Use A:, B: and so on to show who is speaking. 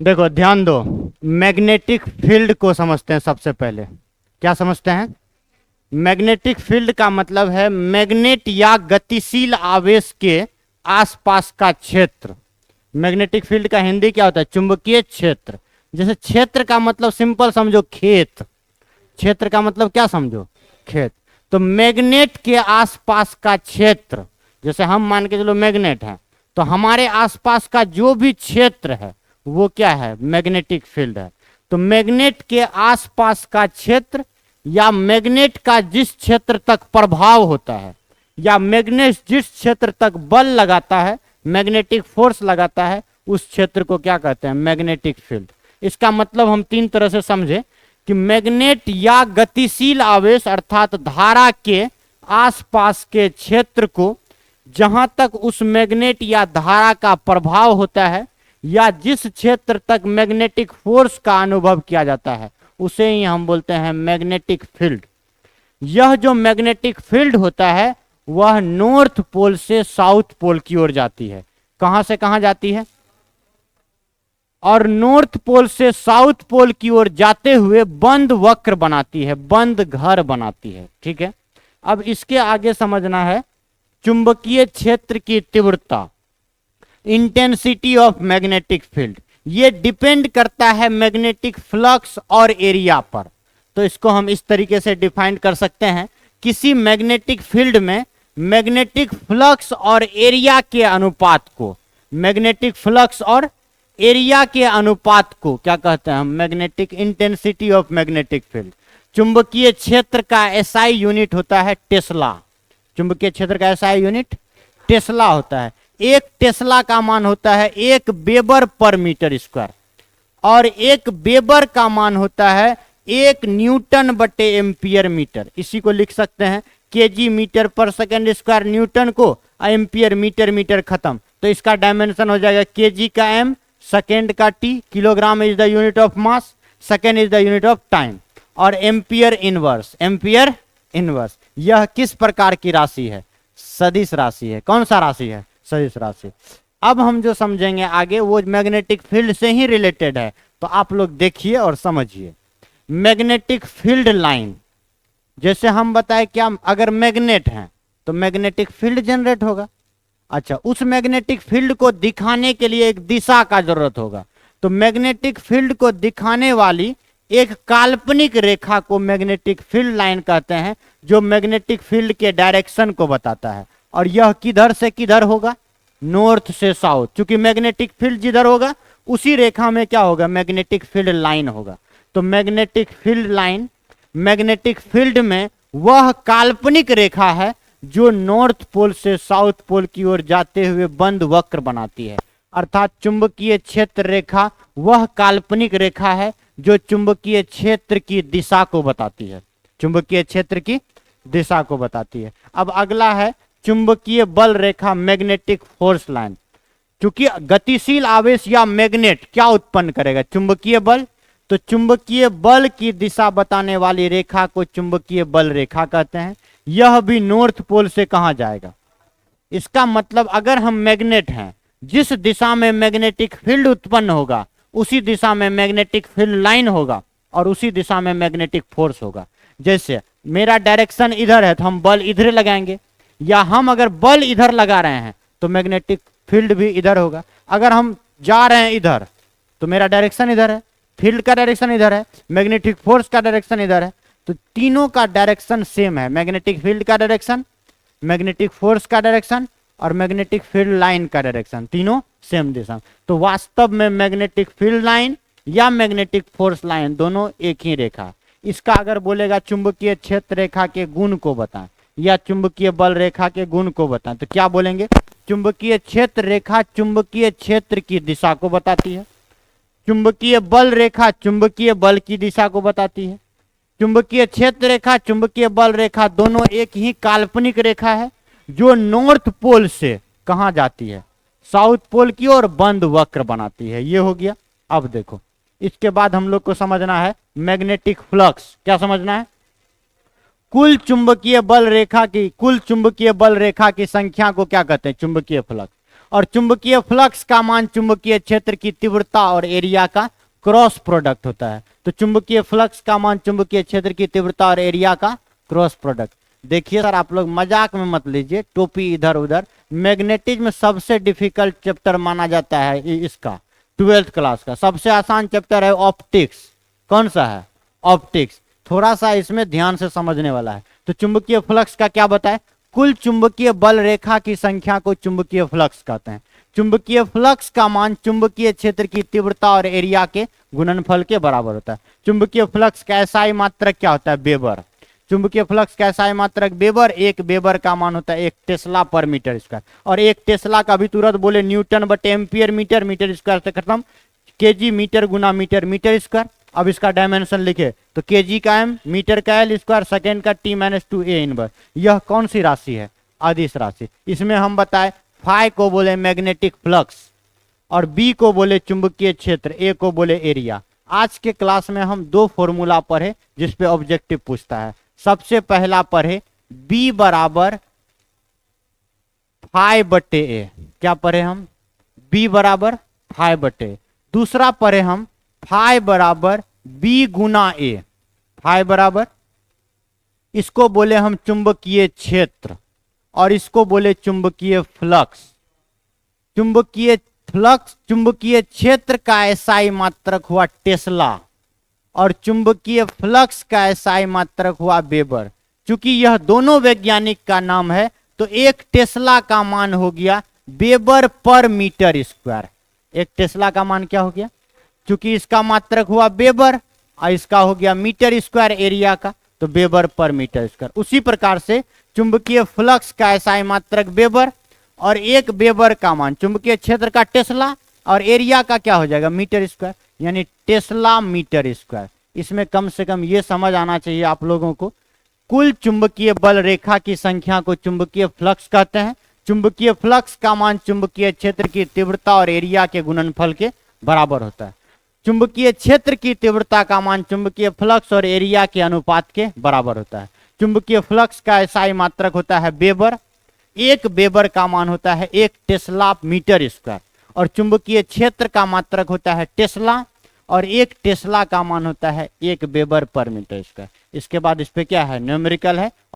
A: देखो ध्यान दो। मैग्नेटिक फील्ड को समझते हैं सबसे पहले। क्या समझते हैं? मैग्नेटिक फील्ड का मतलब है मैग्नेट या गतिशील आवेश के आसपास का क्षेत्र। मैग्नेटिक फील्ड का हिंदी क्या होता है? चुंबकीय क्षेत्र। जैसे क्षेत्र का मतलब सिंपल समझो, खेत। क्षेत्र का मतलब क्या समझो? खेत। तो मैग्नेट के आसपास का क्षेत्र, जैसे हम मान के चलो मैग्नेट है, तो हमारे आसपास का जो भी क्षेत्र है वो क्या है? मैग्नेटिक फील्ड है। तो मैग्नेट के आसपास का क्षेत्र या मैग्नेट का जिस क्षेत्र तक प्रभाव होता है या मैग्नेट जिस क्षेत्र तक बल लगाता है, मैग्नेटिक फोर्स लगाता है, उस क्षेत्र को क्या कहते हैं? Magnetic field. इसका मतलब हम तीन तरह से समझे कि मैग्नेट या गतिशील आवेश अर्थात धारा के आसपास के क्षेत्र को जहां तक उस मैग्नेट या धारा का प्रभाव होता है या जिस क्षेत्र तक मैग्नेटिक फोर्स का अनुभव किया जाता है उसे ही हम बोलते हैं मैग्नेटिक फील्ड। यह जो मैग्नेटिक फील्ड होता है वह नॉर्थ पोल से साउथ पोल की ओर जाती है। कहां से कहां जाती है? और नॉर्थ पोल से साउथ पोल की ओर जाते हुए बंद वक्र बनाती है, बंद घर बनाती है। ठीक है, अब इसके आगे समझना है चुंबकीय क्षेत्र की तीव्रता, इंटेंसिटी ऑफ मैग्नेटिक फील्ड। ये डिपेंड करता है मैग्नेटिक फ्लक्स और एरिया पर। तो इसको हम इस तरीके से डिफाइन कर सकते हैं, किसी मैग्नेटिक फील्ड में मैग्नेटिक फ्लक्स और एरिया के अनुपात को, मैग्नेटिक फ्लक्स और एरिया के अनुपात को क्या कहते हैं हम? Magnetic intensity of magnetic field. चुंबकीय क्षेत्र का एसआई यूनिट होता है टेस्ला। चुंबकीय क्षेत्र का एसआई यूनिट टेस्ला होता है। एक टेस्ला का मान होता है 1 वेबर पर मीटर स्क्वायर और 1 वेबर का मान होता है 1 न्यूटन बटे एम्पियर मीटर। इसी को लिख सकते हैं केजी मीटर पर सेकेंड स्क्वायर, न्यूटन को, एम्पियर मीटर, मीटर खत्म। तो इसका डायमेंशन हो जाएगा केजी का एम, सेकेंड का T, kilogram is the unit of mass, second is the unit of time, और एम्पियर इनवर्स, एम्पियर इनवर्स। यह किस प्रकार की राशि है? सदिश राशि है। कौन सा राशि है? सदिश राशि। अब हम जो समझेंगे आगे वो मैग्नेटिक फील्ड से ही रिलेटेड है, तो आप लोग देखिए और समझिए। मैग्नेटिक फील्ड लाइन, जैसे हम बताए क्या, अगर मैग्नेट है तो मैग्नेटिक फील्ड जनरेट होगा। अच्छा, उस मैग्नेटिक फील्ड को दिखाने के लिए एक दिशा का जरूरत होगा। तो मैग्नेटिक फील्ड को दिखाने वाली एक काल्पनिक रेखा को मैग्नेटिक फील्ड लाइन कहते हैं, जो मैग्नेटिक फील्ड के डायरेक्शन को बताता है। और यह किधर से किधर होगा? नॉर्थ से साउथ। क्योंकि मैग्नेटिक फील्ड जिधर होगा उसी रेखा में क्या होगा? मैग्नेटिक फील्ड लाइन होगा। तो magnetic field line, magnetic field में वह काल्पनिक रेखा है जो नॉर्थ पोल से साउथ पोल की ओर जाते हुए बंद वक्र बनाती है। अर्थात चुंबकीय क्षेत्र रेखा वह काल्पनिक रेखा है जो चुंबकीय क्षेत्र की दिशा को बताती है, चुंबकीय क्षेत्र की दिशा को बताती है। अब अगला है चुंबकीय बल रेखा, मैग्नेटिक फोर्स लाइन। क्योंकि गतिशील आवेश या मैग्नेट क्या उत्पन्न करेगा? चुंबकीय बल। तो चुंबकीय बल की दिशा बताने वाली रेखा को चुंबकीय बल रेखा कहते हैं। यह भी नॉर्थ पोल से कहां जाएगा? इसका मतलब अगर हम मैग्नेट हैं, जिस दिशा में मैग्नेटिक फील्ड उत्पन्न होगा उसी दिशा में मैग्नेटिक फील्ड लाइन होगा और उसी दिशा में मैग्नेटिक फोर्स होगा। जैसे मेरा डायरेक्शन इधर है तो हम बल इधर लगाएंगे, या हम अगर बल इधर लगा रहे हैं तो मैग्नेटिक फील्ड भी इधर होगा। अगर हम जा रहे हैं इधर तो मेरा डायरेक्शन इधर है, फील्ड का डायरेक्शन इधर है, मैग्नेटिक फोर्स का डायरेक्शन इधर है। तो तीनों का डायरेक्शन सेम है, मैग्नेटिक फील्ड का डायरेक्शन, मैग्नेटिक फोर्स का डायरेक्शन और मैग्नेटिक फील्ड लाइन का डायरेक्शन, तीनों सेम दिशा। तो वास्तव में मैग्नेटिक फील्ड लाइन या मैग्नेटिक फोर्स लाइन दोनों एक ही रेखा। इसका अगर बोलेगा चुंबकीय क्षेत्र रेखा के गुण को बताएं या चुंबकीय बल रेखा के गुण को बताएं, तो क्या बोलेंगे? चुंबकीय क्षेत्र रेखा चुंबकीय क्षेत्र की दिशा को बताती है, चुंबकीय बल रेखा चुंबकीय बल की दिशा को बताती है। चुंबकीय क्षेत्र रेखा, चुंबकीय बल रेखा दोनों एक ही काल्पनिक रेखा है जो नॉर्थ पोल से कहां जाती है? साउथ पोल की ओर बंद वक्र बनाती है। ये हो गया। अब देखो, इसके बाद हम लोग को समझना है मैग्नेटिक फ्लक्स। क्या समझना है? कुल चुंबकीय बल रेखा की संख्या को क्या कहते हैं? चुंबकीय फ्लक्स। और चुंबकीय फ्लक्स का मान चुंबकीय क्षेत्र की तीव्रता और एरिया का क्रॉस प्रोडक्ट होता है। तो चुंबकीय फ्लक्स का मान चुंबकीय क्षेत्र की तीव्रता और एरिया का क्रॉस प्रोडक्ट। देखिए सर, आप लोग मजाक में मत लीजिए, टोपी इधर उधर। मैग्नेटिज्म में सबसे डिफिकल्ट चैप्टर माना जाता है इसका 12th क्लास का। सबसे आसान चैप्टर है ऑप्टिक्स। कौन सा है? ऑप्टिक्स। थोड़ा सा इसमें ध्यान से समझने वाला है। तो चुंबकीय फ्लक्स का क्या बताए? कुल चुंबकीय बल रेखा की संख्या को चुंबकीय फ्लक्स कहते हैं। चुंबकीय फ्लक्स का मान चुंबकीय क्षेत्र की तीव्रता और एरिया के गुणनफल के बराबर होता है। चुंबकीय फ्लक्स का एसआई मात्रक क्या होता है? वेबर। चुंबकीय फ्लक्स का एसआई मात्रक वेबर। एक वेबर का मान होता है 1 टेस्ला पर मीटर स्क्वायर। और 1 टेस्ला का भी तुरंत बोले न्यूटन बटे एम्पियर मीटर, मीटर स्क्वायर से खत्म, केजी मीटर गुना मीटर, मीटर स्क्वायर। अब इसका डायमेंशन लिखे तो केजी का एम, मीटर का एल स्क्वायर, सेकेंड का T-2 A इनवर्स। यह कौन सी राशि है? अदिश राशि। इसमें हम बताए फाई को बोले मैग्नेटिक फ्लक्स और बी को बोले चुंबकीय क्षेत्र, ए को बोले एरिया। आज के क्लास में हम 2 फॉर्मूला पढ़े जिसपे ऑब्जेक्टिव पूछता है। सबसे पहला पढ़े बी बराबर फाई बटे ए। क्या पढ़े हम? बी बराबर फाई बटे। दूसरा पढ़े हम फाई बराबर बी गुना ए। फाई बराबर, इसको बोले हम चुंबकीय क्षेत्र और इसको बोले चुंबकीय फ्लक्स। चुंबकीय फ्लक्स, चुंबकीय क्षेत्र का एसआई मात्रक हुआ टेस्ला और चुंबकीय फ्लक्स का एसआई मात्रक हुआ वेबर। चूंकि यह दोनों वैज्ञानिक का नाम है तो 1 टेस्ला का मान हो गया वेबर पर मीटर स्क्वायर। 1 टेस्ला का मान क्या हो गया? चूंकि इसका मात्रक हुआ वेबर और इसका हो गया मीटर स्क्वायर एरिया का, तो वेबर पर मीटर स्क्वायर। उसी प्रकार से चुंबकीय फ्लक्स का एसआई मात्रक वेबर और 1 वेबर का मान चुंबकीय क्षेत्र का टेस्ला और एरिया का क्या हो जाएगा? मीटर स्क्वायर, यानी टेस्ला मीटर स्क्वायर। इसमें कम से कम ये समझ आना चाहिए आप लोगों को, कुल चुंबकीय बल रेखा की संख्या को चुंबकीय फ्लक्स कहते हैं। चुंबकीय फ्लक्स का मान चुंबकीय क्षेत्र की तीव्रता और एरिया के गुणनफल के बराबर होता है। चुंबकीय क्षेत्र की तीव्रता का मान चुंबकीय फ्लक्स और एरिया के अनुपात के बराबर होता है। चुंबकीय फ्लक्स का एसआई मात्रक होता है वेबर। 1 वेबर का मान होता है 1 टेस्ला मीटर स्क्वायर और चुंबकीय क्षेत्र का मात्रक होता है टेस्ला और 1 टेस्ला का मान होता है 1 वेबर पर मीटर स्क्वायर। इसके बाद इस पे क्या है? न्यूमेरिकल है।